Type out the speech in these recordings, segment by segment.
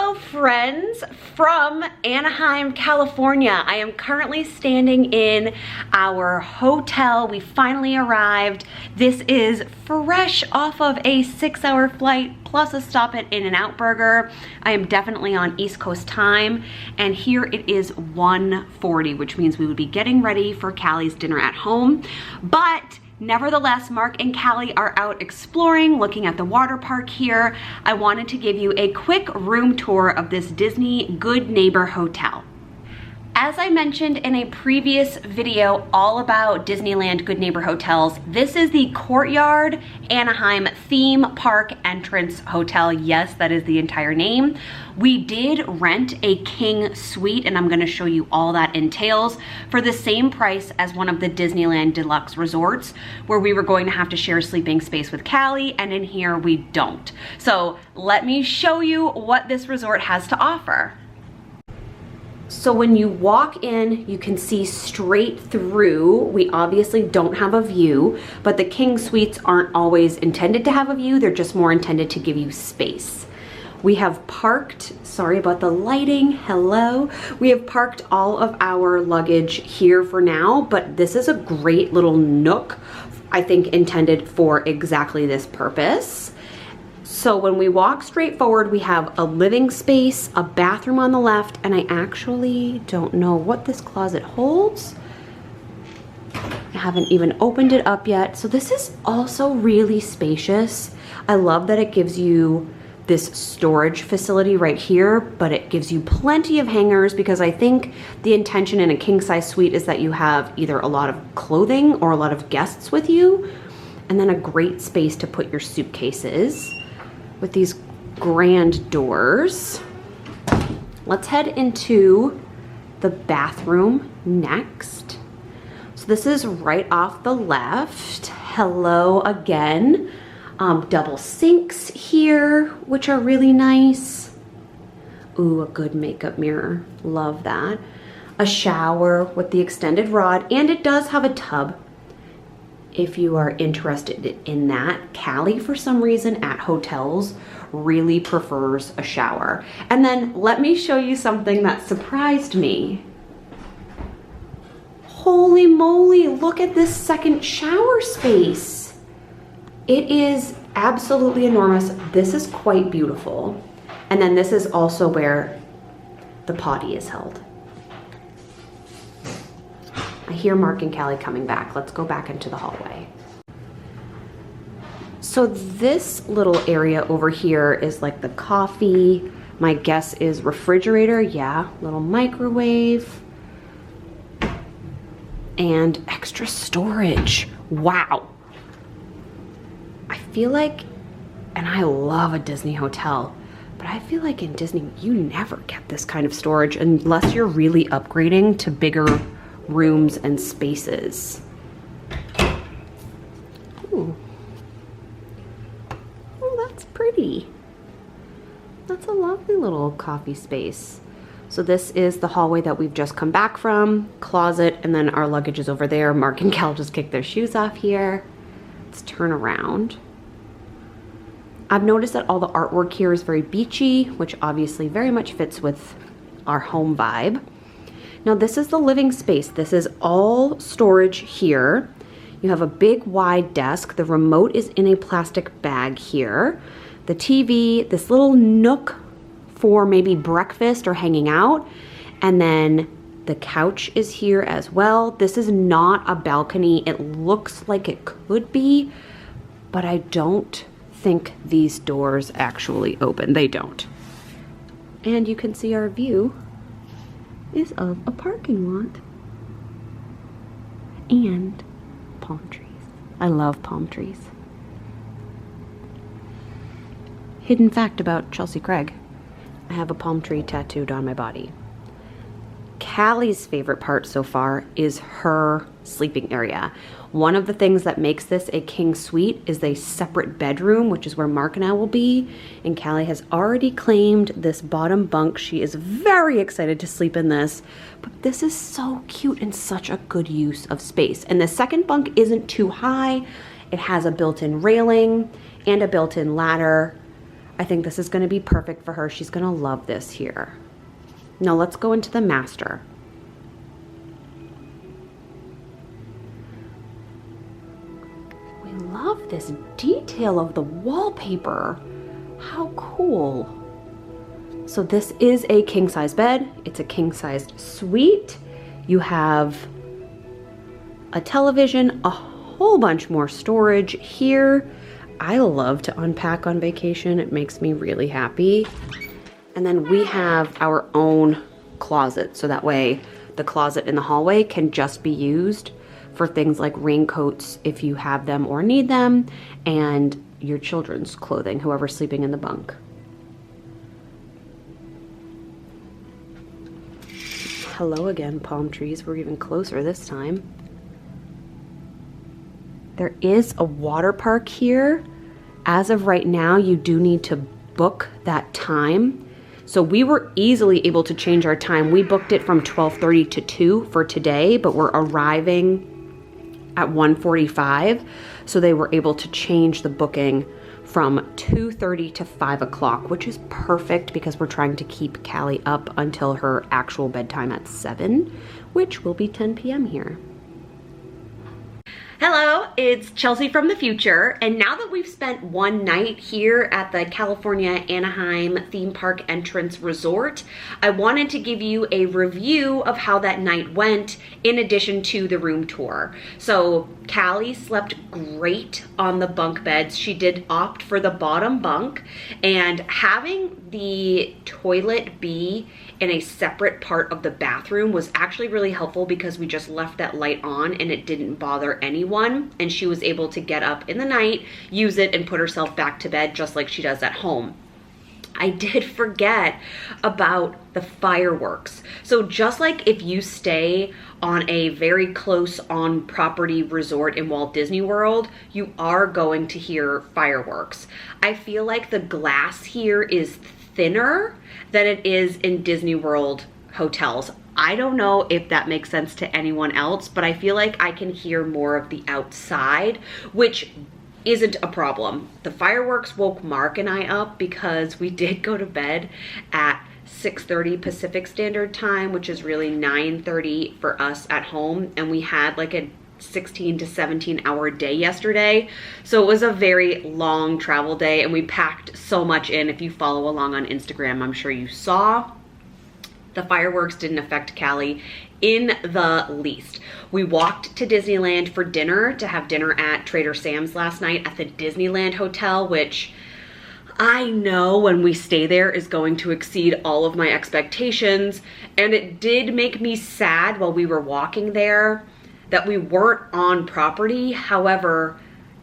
Hello friends from Anaheim, California. I am currently standing in our hotel. We finally arrived. This is fresh off of a 6-hour flight plus a stop at In-N-Out Burger. I am definitely on East Coast time, and here it is 1:40, which means we would be getting ready for Caleigh's dinner at home. But nevertheless, Mark and Caleigh are out exploring, looking at the water park here. I wanted to give you a quick room tour of this Disney Good Neighbor hotel. As I mentioned in a previous video all about Disneyland Good Neighbor hotels, this is the Courtyard Anaheim theme park entrance hotel. Yes, that is the entire name. We did rent a king suite, and I'm gonna show you all that entails, for the same price as one of the Disneyland Deluxe resorts, where we were going to have to share sleeping space with Caleigh, and in here we don't. So let me show you what this resort has to offer. So when you walk in, you can see straight through. We obviously don't have a view, but the king suites aren't always intended to have a view. They're just more intended to give you space. We have parked, sorry about the lighting, hello. We have parked all of our luggage here for now, but this is a great little nook, I think intended for exactly this purpose. So when we walk straight forward, we have a living space, a bathroom on the left, and I actually don't know what this closet holds. I haven't even opened it up yet. So this is also really spacious. I love that it gives you this storage facility right here, but it gives you plenty of hangers, because I think the intention in a king size suite is that you have either a lot of clothing or a lot of guests with you, and then a great space to put your suitcases with these grand doors. Let's head into the bathroom next. So this is right off the left. Hello again. Double sinks here, which are really nice. Ooh, a good makeup mirror. Love that. A shower with the extended rod, and it does have a tub if you are interested in that. Caleigh, for some reason, at hotels really prefers a shower. And then let me show you something that surprised me. Holy moly, look at this second shower space. It is absolutely enormous. This is quite beautiful. And then this is also where the potty is held. I hear Mark and Caleigh coming back. Let's go back into the hallway. So this little area over here is like the coffee. My guess is refrigerator. Yeah, little microwave. And extra storage. Wow. I feel like, and I love a Disney hotel, but I feel like in Disney, you never get this kind of storage unless you're really upgrading to bigger rooms and spaces. Ooh. Oh, that's pretty. That's a lovely little coffee space. So this is the hallway that we've just come back from, closet, and then our luggage is over there. Mark and Cal just kicked their shoes off here. Let's turn around. I've noticed that all the artwork here is very beachy, which obviously very much fits with our home vibe. Now this is the living space. This is all storage here. You have a big wide desk. The remote is in a plastic bag here. The TV, this little nook for maybe breakfast or hanging out. And then the couch is here as well. This is not a balcony. It looks like it could be, but I don't think these doors actually open. They don't. And you can see our view is of a parking lot and palm trees. I love palm trees. Hidden fact about Chelsea Craig: I have a palm tree tattooed on my body. Caleigh's favorite part so far is her sleeping area. One of the things that makes this a king suite is a separate bedroom, which is where Mark and I will be. And Caleigh has already claimed this bottom bunk. She is very excited to sleep in this, but this is so cute and such a good use of space. And the second bunk isn't too high. It has a built-in railing and a built-in ladder. I think this is gonna be perfect for her. She's gonna love this here. Now let's go into the master. We love this detail of the wallpaper. How cool. So this is a king size bed. It's a king sized suite. You have a television, a whole bunch more storage here. I love to unpack on vacation. It makes me really happy. And then we have our own closet. So that way the closet in the hallway can just be used for things like raincoats if you have them or need them, and your children's clothing, whoever's sleeping in the bunk. Hello again, palm trees. We're even closer this time. There is a water park here. As of right now, you do need to book that time. So we were easily able to change our time. We booked it from 12:30 to 2 for today, but we're arriving at 1:45. So they were able to change the booking from 2:30 to 5 o'clock, which is perfect because we're trying to keep Caleigh up until her actual bedtime at 7, which will be 10 p.m. here. Hello, it's Chelsea from the future, and now that we've spent one night here at the California Anaheim theme park entrance resort, I wanted to give you a review of how that night went in addition to the room tour. So Caleigh slept great on the bunk beds. She did opt for the bottom bunk, and having the toilet be in a separate part of the bathroom was actually really helpful because we just left that light on and it didn't bother anyone, and she was able to get up in the night, use it, and put herself back to bed just like she does at home. I did forget about the fireworks. So just like if you stay on a very close on property resort in Walt Disney World, you are going to hear fireworks. I feel like the glass here is thinner than it is in Disney World hotels. I don't know if that makes sense to anyone else, but I feel like I can hear more of the outside, which isn't a problem. The fireworks woke Mark and I up because we did go to bed at 6:30 Pacific Standard Time, which is really 9:30 for us at home, and we had like a 16 to 17 hour day yesterday. So it was a very long travel day, and we packed so much in. If you follow along on Instagram, I'm sure you saw. The fireworks didn't affect Caleigh in the least. We walked to Disneyland for dinner, to have dinner at Trader Sam's last night at the Disneyland Hotel, which I know when we stay there is going to exceed all of my expectations. And it did make me sad while we were walking there that we weren't on property. However,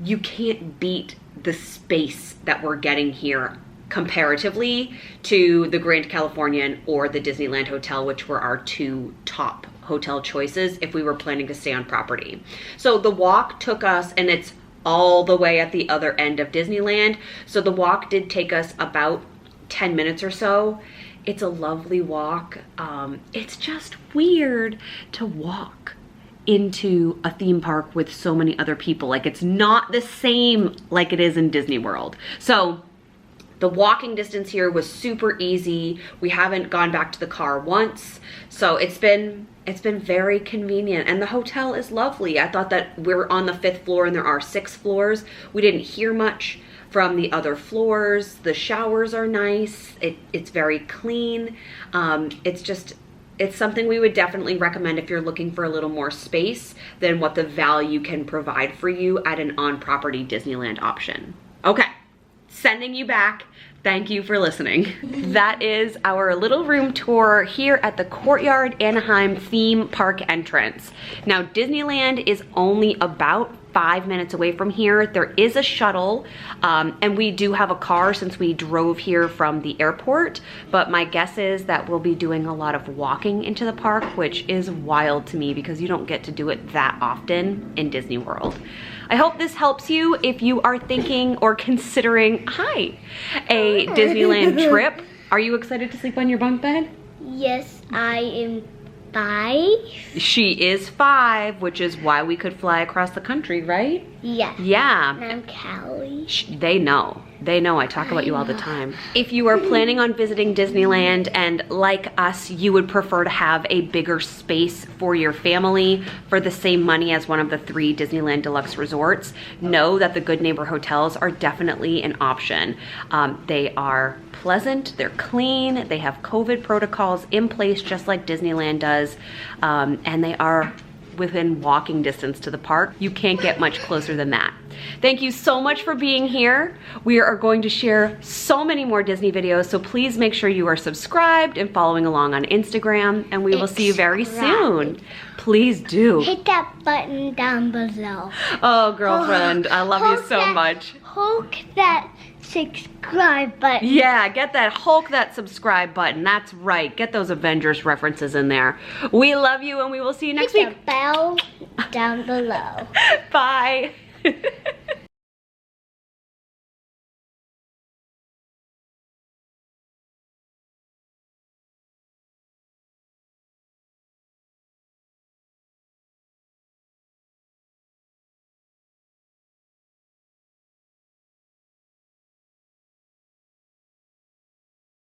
you can't beat the space that we're getting here comparatively to the Grand Californian or the Disneyland Hotel, which were our two top hotel choices if we were planning to stay on property. So the walk took us, and it's all the way at the other end of Disneyland. So the walk did take us about 10 minutes or so. It's a lovely walk. It's just weird to walk into a theme park with so many other people. Like, it's not the same like it is in Disney World. So the walking distance here was super easy. We haven't gone back to the car once. So it's been very convenient, and the hotel is lovely. I thought that we're on the 5th floor and there are 6 floors. We didn't hear much from the other floors. The showers are nice. It's very clean. It's something we would definitely recommend if you're looking for a little more space than what the value can provide for you at an on-property Disneyland option. Okay, sending you back. Thank you for listening. That is our little room tour here at the Courtyard Anaheim theme park entrance. Now, Disneyland is only about 5 minutes away from here. There is a shuttle, and we do have a car since we drove here from the airport, but my guess is that we'll be doing a lot of walking into the park, which is wild to me because you don't get to do it that often in Disney World. I hope this helps you if you are thinking or considering, a Disneyland trip. Are you excited to sleep on your bunk bed? Yes, I am 5. She is 5, which is why we could fly across the country, right? Yeah. Yeah. And I'm Caleigh. They know. They know I talk about you all the time. If you are planning on visiting Disneyland and like us, you would prefer to have a bigger space for your family for the same money as one of the 3 Disneyland Deluxe resorts, know that the Good Neighbor hotels are definitely an option. They are pleasant, they're clean, they have COVID protocols in place just like Disneyland does, and they are within walking distance to the park. You can't get much closer than that. Thank you so much for being here. We are going to share so many more Disney videos, so please make sure you are subscribed and following along on Instagram, and we will see you very soon. Please do. Hit that button down below. Oh, girlfriend, I love you so much. Hulk that subscribe button. Yeah, get that Hulk that subscribe button. That's right. Get those Avengers references in there. We love you, and we will see you next week. Hit the bell down below. Bye.